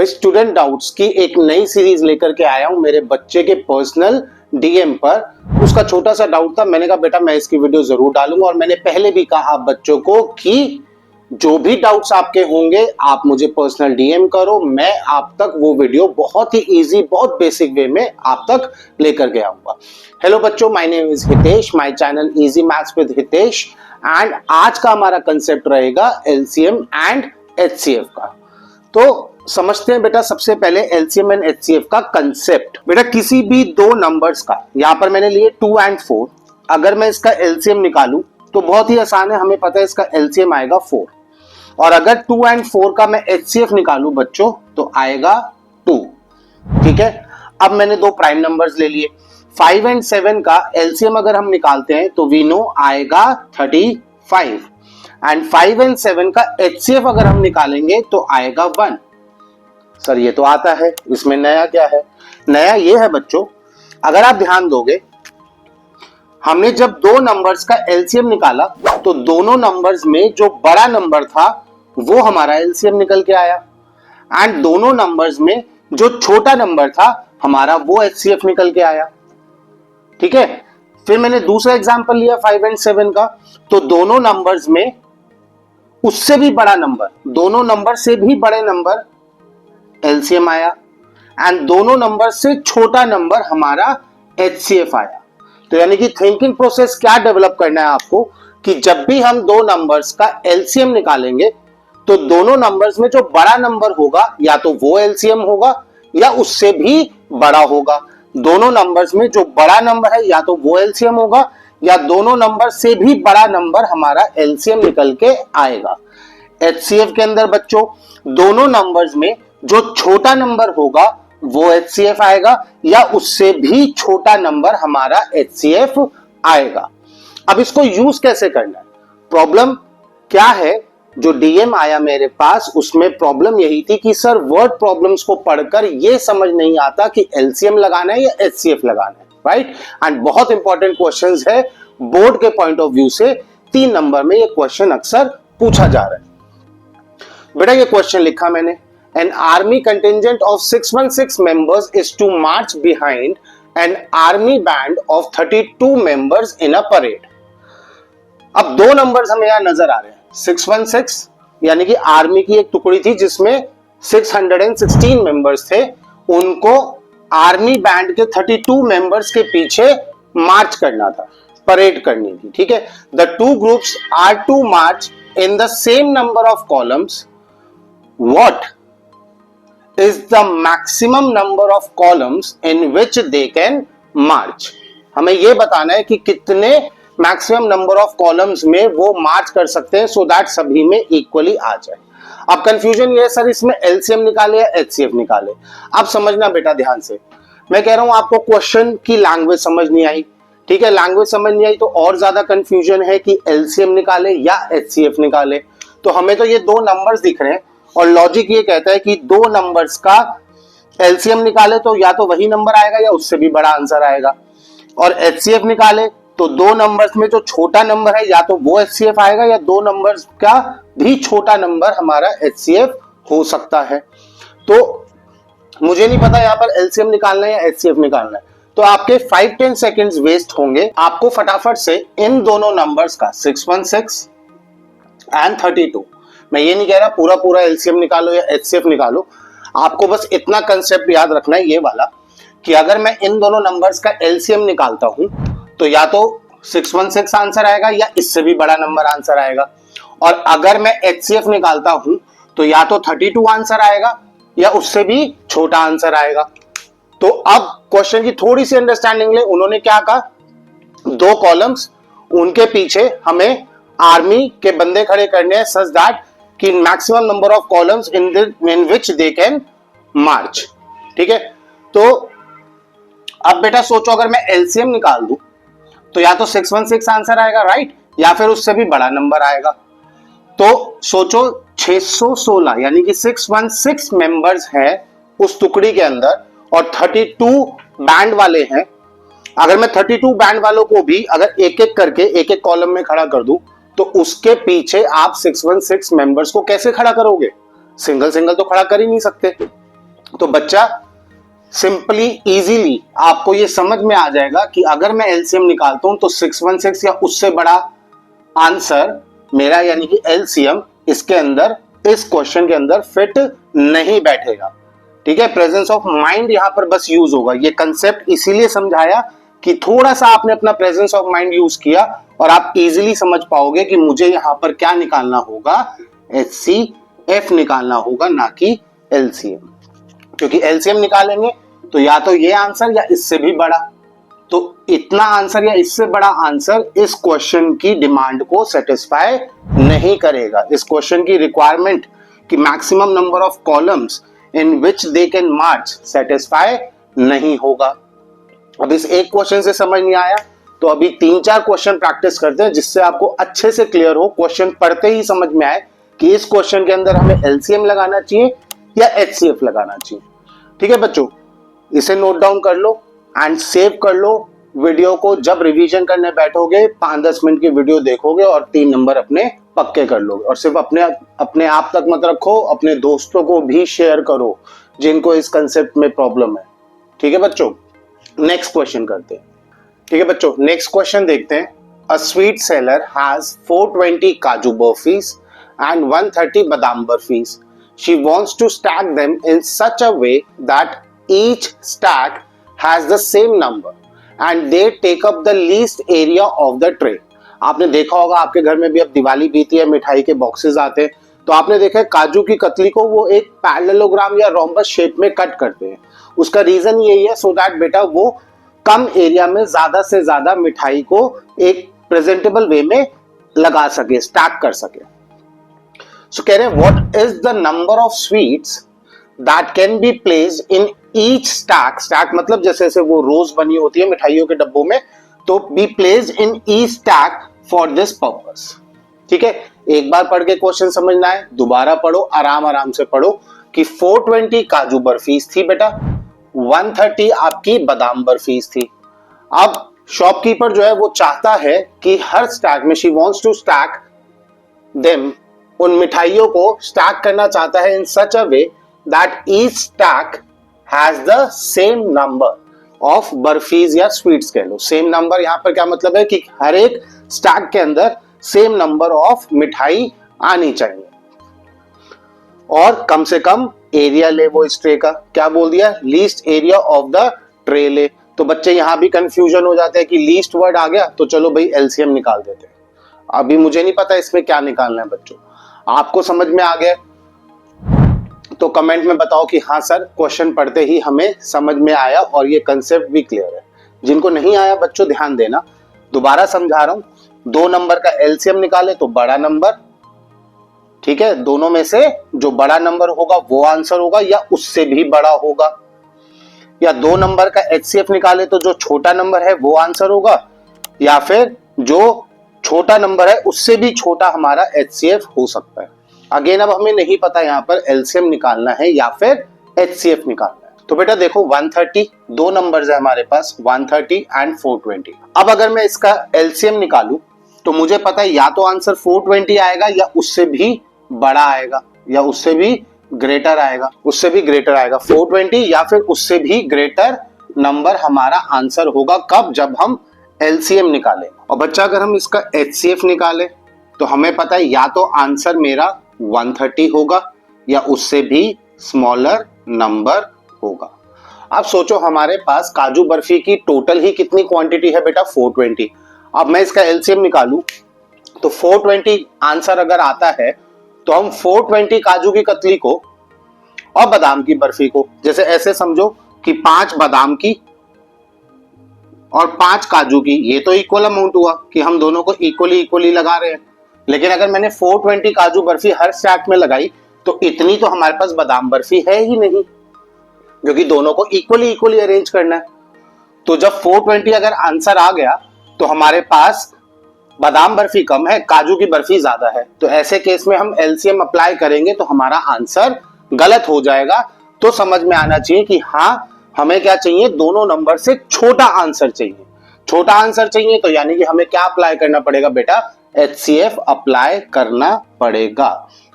Student doubts की एक नई सीरीज लेकर के आया हूं मेरे बच्चे के पर्सनल डीएम पर। उसका छोटा सा डाउट था, मैंने कहा बेटा मैं इसकी वीडियो जरूर डालूंगा। और मैंने पहले भी कहा आप बच्चों को कि जो भी डाउट्स आपके होंगे आप मुझे पर्सनल डीएम करो, मैं आप तक वो वीडियो बहुत ही इजी, बहुत बेसिक वे में आप तक लेकर के आऊंगा। हेलो बच्चों, my name is Hitesh, my channel easy maths with Hitesh. And आज का हमारा कंसेप्ट रहेगा एलसीएम एंड एचसीएफ का। तो समझते हैं बेटा सबसे पहले एलसीएम एंड एचसीएफ का कंसेप्ट। बेटा किसी भी दो नंबर्स का, यहां पर मैंने लिए 2 और 4, अगर मैं इसका एलसीएम निकालूं तो बहुत ही आसान है, हमें पता है इसका एलसीएम आएगा 4। और अगर 2 और 4 का मैं एचसीएफ निकालूं बच्चों तो आएगा 2। ठीक है, अब मैंने दो प्राइम नंबर्स ले लिए। 5 और 7 का एलसीएम अगर हम निकालते हैं तो वी नो आएगा 35। एंड 5 और 7 का एचसीएफ अगर हम निकालेंगे तो आएगा 1। सर ये तो आता है, इसमें नया क्या है? नया ये है बच्चों, अगर आप ध्यान दोगे हमने जब दो नंबर्स का एलसीएम निकाला तो दोनों नंबर्स में जो बड़ा नंबर था वो हमारा एलसीएम निकल के आया, एंड दोनों नंबर्स में जो छोटा नंबर था हमारा वो एचसीएफ निकल के आया। ठीक है, फिर मैंने दूसरा एग्जांपल लिया 5 और 7 का, तो दोनों नंबर्स में उससे भी बड़ा नंबर, दोनों नंबर से भी बड़े नंबर एलसीएम आया, एंड दोनों नंबर से छोटा नंबर हमारा एचसीएफ आया। तो यानी कि थिंकिंग प्रोसेस क्या डेवलप करना है आपको कि जब भी हम दो नंबर्स का एलसीएम निकालेंगे तो दोनों नंबर्स में जो बड़ा नंबर होगा या तो वो एलसीएम होगा या उससे भी बड़ा होगा। दोनों नंबर्स में जो बड़ा नंबर है या तो वो एलसीएम होगा या दोनों नंबर से भी बड़ा नंबर हमारा एलसीएम निकल के आएगा। एचसीएफ के अंदर बच्चों दोनों नंबर्स में जो छोटा नंबर होगा वो एचसीएफ आएगा या उससे भी छोटा नंबर हमारा एचसीएफ आएगा। अब इसको यूज कैसे करना है? प्रॉब्लम क्या है जो डीएम आया मेरे पास, उसमें प्रॉब्लम यही थी कि सर वर्ड प्रॉब्लम्स को पढ़कर ये समझ नहीं आता कि एलसीएम लगाना है या एचसीएफ लगाना है, राइट? एंड बहुत इंपॉर्टेंट क्वेश्चंस है बोर्ड के पॉइंट ऑफ व्यू से, 3 नंबर में ये क्वेश्चन अक्सर पूछा जा रहा है। बेटा ये क्वेश्चन लिखा मैंने, an army contingent of 616 members is to march behind an army band of 32 members in a parade। अब दो नंबर्स हमें यहां नजर आ रहे हैं, 616 यानी कि आर्मी की एक टुकड़ी थी जिसमें 616 मेंबर्स थे, उनको आर्मी बैंड के 32 मेंबर्स के पीछे मार्च करना था, परेड करनी थी। ठीक है, the two groups are to march in the same number of columns, what is the maximum number of columns in which they can march। हमें यह बताना है कि कितने मैक्सिमम नंबर ऑफ कॉलम्स में वो मार्च कर सकते हैं सो दैट सभी में इक्वली आ जाए। अब कंफ्यूजन ये है सर इसमें एलसीएम निकाले या एचसीएफ निकाले। अब समझना बेटा ध्यान से, मैं कह रहा हूं आपको क्वेश्चन की लैंग्वेज समझ नहीं आई। ठीक है, लैंग्वेज समझ नहीं आई तो और ज्यादा कंफ्यूजन है कि एलसीएम निकाले या एचसीएफ निकाले। तो हमें तो ये दो नंबर्स दिख रहे हैं और लॉजिक ये कहता है कि दो नंबर्स का एलसीएम निकाले तो या तो वही नंबर आएगा या उससे भी बड़ा आंसर आएगा, और एचसीएफ निकाले तो दो नंबर्स में जो छोटा नंबर है या तो वो एचसीएफ आएगा या दो नंबर्स का भी छोटा नंबर हमारा एचसीएफ हो सकता है। तो मुझे नहीं पता यहाँ पर एलसीएम निकालना है या एचसीएफ निकालना है, तो आपके 5-10 सेकेंड्स वेस्ट होंगे। आपको फटाफट से इन दोनों नंबर्स का 616 एंड 32, मैं ये नहीं कह रहा पूरा पूरा एलसीएम निकालो या एचसीएफ निकालो, आपको बस इतना कंसेप्ट याद रखना है ये वाला कि अगर मैं इन दोनों नंबर्स का एलसीएम निकालता हूं तो या तो 616 आंसर आएगा या इससे भी बड़ा नंबर आंसर आएगा, और अगर मैं एचसीएफ निकालता हूं तो या तो 32 आंसर आएगा या उससे भी छोटा आंसर आएगा। तो अब क्वेश्चन की थोड़ी सी अंडरस्टैंडिंग ले, उन्होंने क्या कहा, दो कॉलम्स, उनके पीछे हमें आर्मी के बंदे खड़े करने हैं सच दैट कि maximum number of columns in which they can march. ठीक है, तो अब बेटा सोचो अगर मैं एलसीएम निकाल दूं तो या तो 616 आंसर आएगा, राइट, या फिर उससे भी बड़ा नंबर आएगा। तो सोचो 616 यानी कि 616 मेंबर्स हैं उस टुकड़ी के अंदर और 32 बैंड वाले हैं। अगर मैं 32 बैंड वालों को भी अगर एक एक करके एक एक कॉलम में खड़ा कर दूं तो उसके पीछे आप 616 मेंबर्स को कैसे खड़ा करोगे? सिंगल सिंगल तो खड़ा कर ही नहीं सकते। तो बच्चा सिंपली इजीली आपको ये समझ में आ जाएगा कि अगर मैं एलसीएम निकालता हूं तो 616 या उससे बड़ा आंसर मेरा यानी कि एलसीएम इसके अंदर, इस क्वेश्चन के अंदर फिट नहीं बैठेगा। ठीक है, प्रेजेंस ऑफ माइंड यहां पर बस यूज होगा। ये कंसेप्ट इसीलिए समझाया कि थोड़ा सा आपने अपना प्रेजेंस ऑफ माइंड यूज किया और आप इजीली समझ पाओगे कि मुझे यहां पर क्या निकालना होगा, HCF निकालना होगा, ना कि एलसीएम। क्योंकि एलसीएम निकालेंगे तो या तो ये आंसर या इससे भी बड़ा, तो इतना आंसर या इससे बड़ा आंसर इस क्वेश्चन की डिमांड को सेटिस्फाई नहीं करेगा। इस क्वेश्चन की रिक्वायरमेंट कि maximum number of columns in which they can March satisfy नहीं होगा। अब इस एक क्वेश्चन से समझ नहीं आया तो अभी 3-4 क्वेश्चन प्रैक्टिस करते हैं जिससे आपको अच्छे से क्लियर हो, क्वेश्चन पढ़ते ही समझ में आए कि इस क्वेश्चन के अंदर हमें एलसीएम लगाना चाहिए या HCF लगाना चाहिए। ठीक है बच्चों, इसे नोट डाउन कर लो एंड सेव कर लो वीडियो को। जब रिवीजन करने बैठोगे 5-10 मिनट की वीडियो देखोगे और 3 नंबर अपने पक्के कर लोगे। और सिर्फ अपने आप तक मत रखो, अपने दोस्तों को भी शेयर करो जिनको इस कंसेप्ट में प्रॉब्लम है। ठीक है बच्चों, नेक्स्ट क्वेश्चन करते हैं। ठीक है बच्चों, नेक्स्ट क्वेश्चन देखते हैं। अ स्वीट सेलर हैज 420 काजू बर्फीज and 130 badam burfis. She wants to stack them in such a way that each stack has the same number and they take up the least area of the tray. आपने देखा होगा, आपके घर में भी अब दिवाली बीती है, मिठाई के बॉक्सेस आते हैं, तो आपने देखा है काजू की कतली को वो एक पैरेललोग्राम या रोम्बस शेप में कट करते हैं। उसका रीजन यही है सो दैट बेटा वो कम एरिया में ज्यादा से ज्यादा मिठाई को एक प्रेजेंटेबल वे में लगा सके, स्टैक कर सके। So कह रहे हैं what is the number of sweets that can be placed in each stack? Stack मतलब जैसे जैसे वो रोज बनी होती है मिठाइयों के डब्बों में, तो be placed in each stack for this purpose. ठीक है, एक बार पढ़ के क्वेश्चन समझना है, दोबारा पढ़ो, आराम आराम से पढ़ो कि 420 काजू बर्फीज थी बेटा, 130 आपकी बादाम बर्फीज थी। अब शॉपकीपर जो है वो चाहता है कि हर स्टैक में she wants to stack them, उन मिठाइयों को स्टैक करना चाहता है in such a way that each stack has the same number of barfis या स्वीट्स कह लो। सेम नंबर यहां पर क्या मतलब है कि हर एक स्टैक के अंदर सेम नंबर ऑफ मिठाई आनी चाहिए और कम से कम एरिया ले वो इस ट्रे का। क्या बोल दिया, least area of the tray ले। तो बच्चे यहां भी कंफ्यूजन हो जाते हैं कि लीस्ट वर्ड आ गया तो चलो भाई एलसीएम निकाल देते हैं। अभी मुझे नहीं पता इसमें क्या निकालना है बच्चों, आपको समझ में आ गया तो कमेंट में बताओ कि हाँ सर क्वेश्चन पढ़ते ही हमें समझ में आया और ये कंसेप्ट भी क्लियर है। जिनको नहीं आया बच्चों ध्यान देना, दोबारा समझा रहा हूं। 2 नंबर का एलसीएम निकाले तो बड़ा नंबर, ठीक है, दोनों में से जो बड़ा नंबर होगा वो आंसर होगा या उससे भी बड़ा होगा, या 2 नंबर का HCF निकाले तो जो छोटा नंबर है वो आंसर होगा, या फिर जो छोटा नंबर है उससे भी छोटा हमारा HCF हो सकता है। अगेन अब हमें नहीं पता यहाँ पर एलसीएम निकालना है या फिर HCF निकालना है। तो बेटा देखो 130, 2 नंबर्स है हमारे पास 130 एंड 420। अब अगर मैं इसका एलसीएम निकालूं तो मुझे पता है या तो आंसर 420 आएगा या उससे भी बड़ा आएगा या उससे भी ग्रेटर आएगा, उससे भी ग्रेटर आएगा 420 या फिर उससे भी ग्रेटर नंबर हमारा आंसर होगा। कब, जब हम एलसीएम निकाले। और बच्चा अगर हम इसका HCF निकाले तो हमें पता है या तो आंसर मेरा 130 होगा या उससे भी स्मॉलर नंबर होगा। अब सोचो हमारे पास काजू बर्फी की टोटल ही कितनी क्वांटिटी है बेटा, 420। अब मैं इसका एलसीएम निकालूं तो 420 आंसर अगर आता है तो हम 420 काजू की कतली को और बादाम की बर्फी को, जैसे ऐसे समझो कि 5 बादाम की और 5 काजू की, ये तो इक्वल अमाउंट हुआ कि हम दोनों को इक्वली लगा रहे हैं। लेकिन अगर मैंने 420 काजू बर्फी हर स्टैक में लगाई तो इतनी तो हमारे पास बादाम बर्फी है ही नहीं, क्योंकि दोनों को इक्वली अरेंज करना है। तो जब 420 अगर आंसर आ गया तो हमारे पास बादाम बर्फी कम है, काजू की बर्फी ज्यादा है, तो ऐसे केस में हम एलसीएम अप्लाई करेंगे तो हमारा आंसर गलत हो जाएगा। तो समझ में आना चाहिए कि हाँ हमें क्या चाहिए, दोनों नंबर से छोटा आंसर चाहिए। छोटा आंसर चाहिए तो यानी कि हमें क्या अप्लाई करना पड़ेगा बेटा, HCF अप्लाई करना पड़ेगा।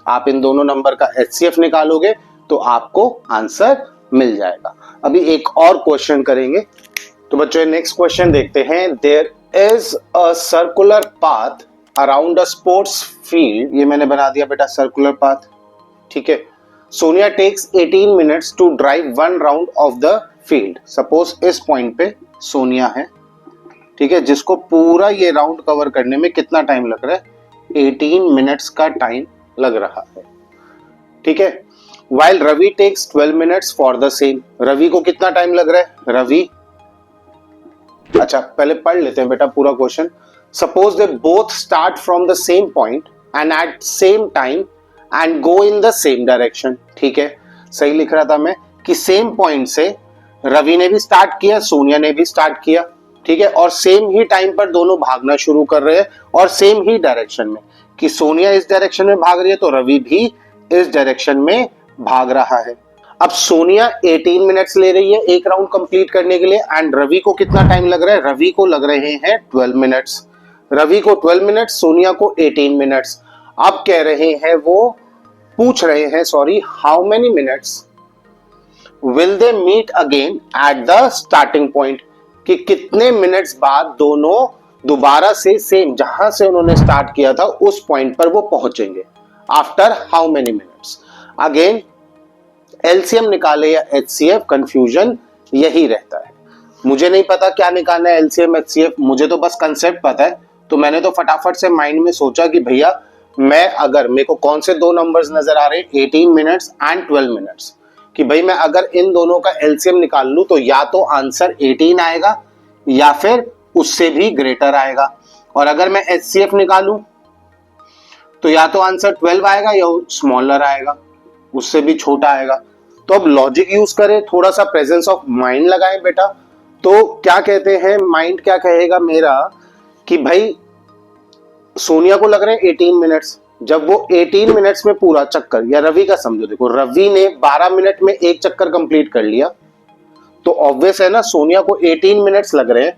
आप इन दोनों नंबर का HCF निकालोगे तो आपको आंसर मिल जाएगा। अभी एक और क्वेश्चन करेंगे। तो बच्चों नेक्स्ट क्वेश्चन देखते हैं। There is a circular path around a sports field. ये मैंने बना दिया बेटा सर्कुलर पाथ, ठीक है। Sonia takes 18 minutes to drive 1 round of the field. Suppose इस पॉइंट पे सोनिया है, ठीक है, जिसको पूरा ये राउंड कवर करने में कितना टाइम लग रहा है? 18 मिनट्स का टाइम लग रहा है, ठीक है। While Ravi takes 12 minutes for the same. Ravi को कितना टाइम लग रहा है? रवि, अच्छा पहले पढ़ लेते हैं बेटा पूरा question. Suppose they both start from the same point and at same time and go in the same direction, ठीक है। सही लिख रहा था मैं कि सेम पॉइंट से रवि ने भी स्टार्ट किया, सोनिया ने भी स्टार्ट किया, ठीक है, और सेम ही टाइम पर दोनों भागना शुरू कर रहे हैं और सेम ही डायरेक्शन में, कि सोनिया इस डायरेक्शन में भाग रही है तो रवि भी इस डायरेक्शन में भाग रहा है। अब सोनिया 18 मिनट्स ले रही है एक राउंड कंप्लीट करने के लिए एंड रवि को कितना टाइम लग रहा है? रवि को लग रहे हैं 12 मिनट्स। रवि को 12 मिनट्स, सोनिया को 18 मिनट्स। अब कह रहे हैं, वो पूछ रहे हैं sorry, how many minutes will they meet again at the starting point, कि कितने मिनट्स बाद दोनों दोबारा से सेम जहां से उन्होंने स्टार्ट किया था उस पॉइंट पर वो पहुंचेंगे। After how many minutes. Again LCM निकाले या एचसीएफ, कंफ्यूजन यही रहता है। मुझे नहीं पता क्या निकालना है एलसीएम एचसीएफ, मुझे तो बस कंसेप्ट पता है। तो मैंने तो फटाफट से माइंड में सोचा कि भैया मैं, अगर मेरे को कौन से दो नंबर्स नजर आ रहे हैं 18 मिनट्स एंड 12 मिनट्स, कि भाई मैं अगर इन दोनों का एलसीएम निकाल लूं तो या तो आंसर 18 आएगा या फिर उससे भी ग्रेटर आएगा, और अगर मैं एचसीएफ निकालूं तो या तो आंसर 12 आएगा या स्मॉलर आएगा, उससे भी छोटा आएगा। तो अब लॉजिक यूज करें, थोड़ा सा प्रेजेंस ऑफ माइंड लगाएं बेटा। तो क्या कहते हैं, माइंड क्या कहेगा मेरा कि भाई सोनिया को लग रहे हैं 18 मिनट्स। जब वो 18 मिनट्स में पूरा चक्कर, या रवि का समझो, देखो रवि ने 12 मिनट में एक चक्कर कंप्लीट कर लिया, तो ऑब्वियस है ना सोनिया को 18 मिनट्स लग रहे हैं,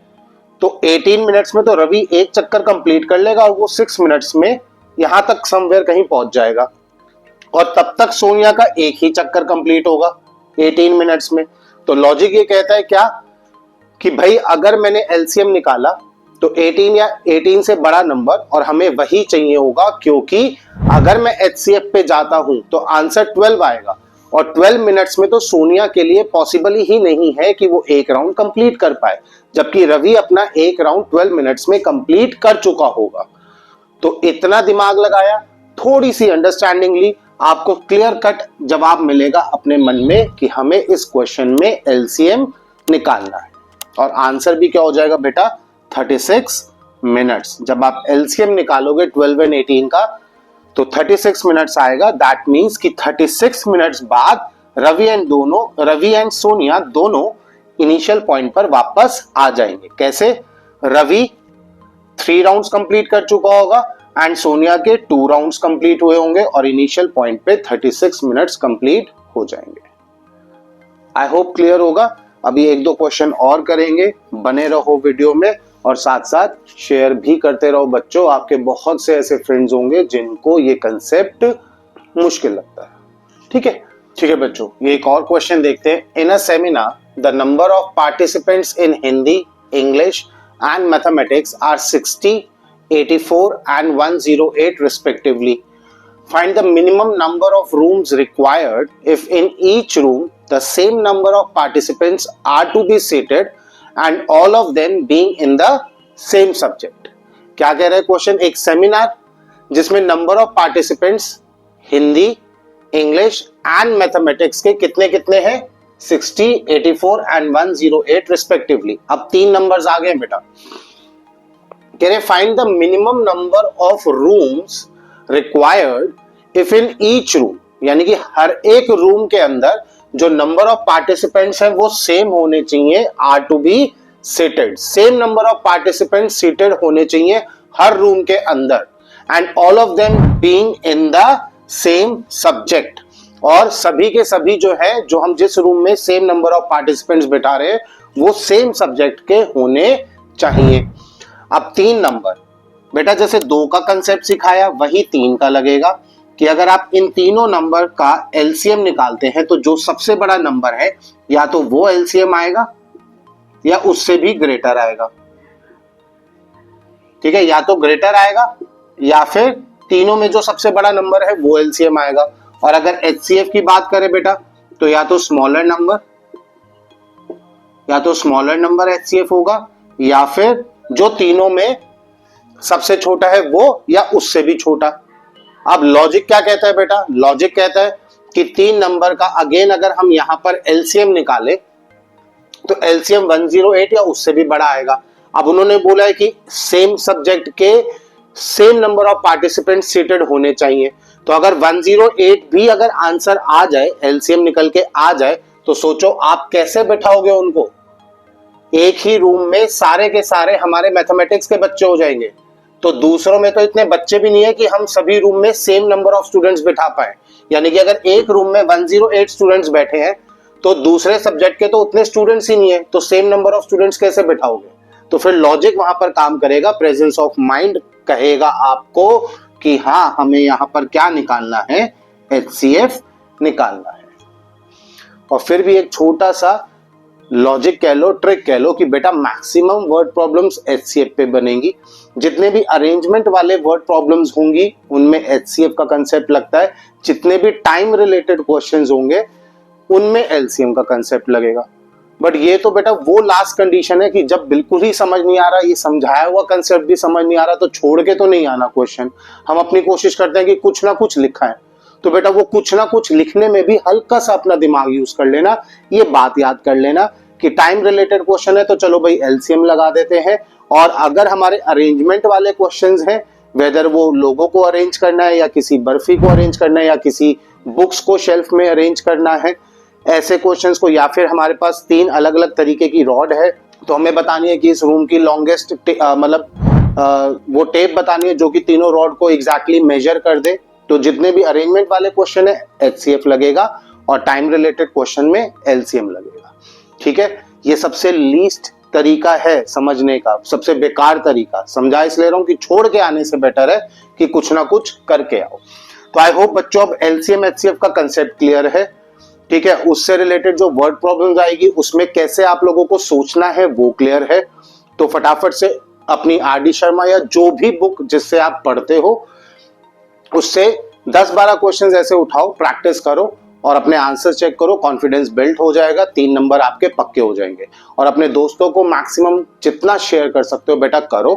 तो 18 मिनट्स में तो रवि एक चक्कर कंप्लीट कर लेगा और वो 6 मिनट्स में यहां तक समवेयर कहीं पहुंच जाएगा, और तब तक सोनिया का एक ही चक्कर कंप्लीट होगा 18 मिनट्स में। तो लॉजिक ये कहता है क्या कि भाई अगर मैंने एलसीएम निकाला तो 18 या 18 से बड़ा नंबर, और हमें वही चाहिए होगा, क्योंकि अगर मैं एचसीएफ पे जाता हूं तो आंसर 12 आएगा, और 12 मिनट्स में तो सोनिया के लिए पॉसिबल ही नहीं है कि वो एक राउंड कंप्लीट कर पाए, जबकि रवि अपना एक राउंड 12 मिनट्स में कंप्लीट कर चुका होगा। तो इतना दिमाग लगाया, थोड़ी सी अंडरस्टैंडिंग ली, आपको क्लियर कट जवाब मिलेगा अपने मन में कि हमें इस क्वेश्चन में एलसीएम निकालना है, और आंसर भी क्या हो जाएगा बेटा? 36 मिनट्स। जब आप एलसीएम निकालोगे 12 एंड 18 का तो 36 मिनट्स आएगा। दैट मींस कि 36 मिनट्स बाद रवि एंड सोनिया दोनों इनिशियल पॉइंट पर वापस आ जाएंगे। कैसे? रवि 3 राउंड्स कंप्लीट कर चुका होगा एंड सोनिया के 2 राउंड्स कंप्लीट हुए होंगे, और इनिशियल पॉइंट पे 36 मिनट्स कंप्लीट हो जाएंगे। आई होप क्लियर होगा। अभी 1-2 क्वेश्चन और करेंगे, बने रहो वीडियो में और साथ साथ शेयर भी करते रहो बच्चों। आपके बहुत से ऐसे फ्रेंड्स होंगे जिनको ये कंसेप्ट मुश्किल लगता है। ठीक है बच्चों, ये एक और क्वेश्चन देखते हैं। In a seminar the number of participants in Hindi, English and mathematics are 60, 84 and 108 respectively. Find the minimum number of rooms required if in each room the same number of participants are to be seated and all of them being in the same subject. क्या कह रहा है question? एक seminar जिसमें number of participants Hindi, English and mathematics के कितने कितने हैं? 60, 84 and 108 respectively. अब 3 नंबर्स आ गए बेटा। कह रहे find the minimum number of rooms required if in each room, यानी कि हर एक रूम के अंदर जो नंबर ऑफ पार्टिसिपेंट्स हैं वो सेम होने चाहिए, are to be seated. Same number of participants seated होने चाहिए हर रूम के अंदर, and all of them being in the same subject, और सभी के सभी जो है, जो हम जिस रूम में सेम नंबर ऑफ पार्टिसिपेंट्स बिठा रहे हैं वो सेम सब्जेक्ट के होने चाहिए। अब 3 नंबर बेटा, जैसे 2 का कंसेप्ट सिखाया वही 3 का लगेगा। कि अगर आप इन तीनों नंबर का एलसीएम निकालते हैं तो जो सबसे बड़ा नंबर है या तो वो एलसीएम आएगा या उससे भी ग्रेटर आएगा। ठीक है, या तो ग्रेटर आएगा या फिर तीनों में जो सबसे बड़ा नंबर है वो एलसीएम आएगा। और अगर एचसीएफ की बात करें बेटा तो या तो स्मॉलर नंबर एचसीएफ होगा या फिर जो तीनों में सबसे छोटा है वो या उससे भी छोटा। अब लॉजिक क्या कहता है बेटा, लॉजिक कहता है कि तीन नंबर का अगेन अगर हम यहां पर एलसीएम निकालें तो एलसीएम 108 या उससे भी बड़ा आएगा। अब उन्होंने बोला है कि सेम सब्जेक्ट के same number of participant seated होने चाहिए। तो अगर 108 भी अगर आंसर आ जाए, एलसीएम निकल के आ जाए, तो सोचो आप कैसे बैठाओगे उनको। एक ही रूम में सारे के सारे हमारे मैथमेटिक्स के बच्चे हो जाएंगे। तो दूसरों में तो इतने बच्चे भी नहीं है कि हम सभी रूम में सेम नंबर ऑफ स्टूडेंट्स बिठा पाए। यानी कि अगर एक रूम में 108 स्टूडेंट्स बैठे हैं तो दूसरे सब्जेक्ट के तो उतने स्टूडेंट्स ही नहीं है, तो सेम नंबर ऑफ स्टूडेंट्स कैसे बिठाओगे। तो फिर लॉजिक वहां पर काम करेगा, प्रेजेंस ऑफ माइंड कहेगा आपको कि हाँ हमें यहां पर क्या निकालना है, एचसीएफ निकालना है। और फिर भी एक छोटा सा लॉजिक कह लो, ट्रिक कह लो कि बेटा मैक्सिमम वर्ड प्रॉब्लम्स एचसीएफ पे बनेंगी। जितने भी अरेंजमेंट वाले वर्ड प्रॉब्लम्स होंगी उनमें एचसीएफ का कंसेप्ट लगता है। जितने भी टाइम रिलेटेड क्वेश्चंस होंगे उनमें एलसीएम का कंसेप्ट लगेगा। बट ये तो बेटा वो लास्ट कंडीशन है कि जब बिल्कुल ही समझ नहीं आ रहा, ये समझाया हुआ कंसेप्ट भी समझ नहीं आ रहा, तो छोड़ के तो नहीं आना क्वेश्चन। हम अपनी कोशिश करते हैं कि कुछ ना कुछ लिखा है, तो बेटा वो कुछ ना कुछ लिखने में भी हल्का सा अपना दिमाग यूज कर लेना। ये बात याद कर लेना कि टाइम रिलेटेड क्वेश्चन है तो चलो भाई एलसीएम लगा देते हैं। और अगर हमारे अरेंजमेंट वाले क्वेश्चंस हैं, वेदर वो लोगों को अरेंज करना है या किसी बर्फी को अरेंज करना है या किसी बुक्स को शेल्फ में अरेंज करना है, ऐसे क्वेश्चंस को, या फिर हमारे पास तीन अलग अलग तरीके की रॉड है तो हमें बतानी है कि इस रूम की लॉन्गेस्ट वो टेप बतानी है जो कि तीनों रॉड को एग्जैक्टली मेजर कर दे। तो जितने भी अरेंजमेंट वाले क्वेश्चन है एचसीएफ लगेगा और टाइम रिलेटेड क्वेश्चन में एलसीएम लगेगा। ठीक है, ये सबसे लीस्ट तरीका है समझने का, सबसे बेकार तरीका। समझा इसलिए रहा हूं कि छोड़ के आने से बेटर है कि कुछ ना कुछ करके आओ। तो आई होप बच्चों अब एलसीएम एचसीएफ का कंसेप्ट क्लियर है। ठीक है, उससे रिलेटेड जो वर्ड प्रॉब्लम्स आएगी उसमें कैसे आप लोगों को सोचना है वो क्लियर है। तो फटाफट से अपनी आरडी शर्मा या जो भी बुक जिससे आप पढ़ते हो उससे 10-12 क्वेश्चंस ऐसे उठाओ, प्रैक्टिस करो और अपने आंसर चेक करो। कॉन्फिडेंस बिल्ड हो जाएगा, 3 नंबर आपके पक्के हो जाएंगे। और अपने दोस्तों को मैक्सिमम जितना शेयर कर सकते हो बेटा करो।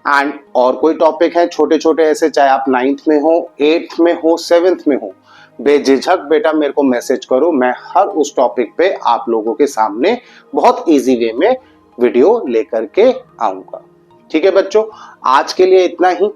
एंड और कोई टॉपिक है छोटे छोटे ऐसे, चाहे आप 9th में हो, 8th में हो, 7th में हो, बेझिझक बेटा मेरे को मैसेज करो। मैं हर उस टॉपिक पे आप लोगों के सामने बहुत इजी वे में वीडियो लेकर के आऊंगा। ठीक है बच्चों, आज के लिए इतना ही।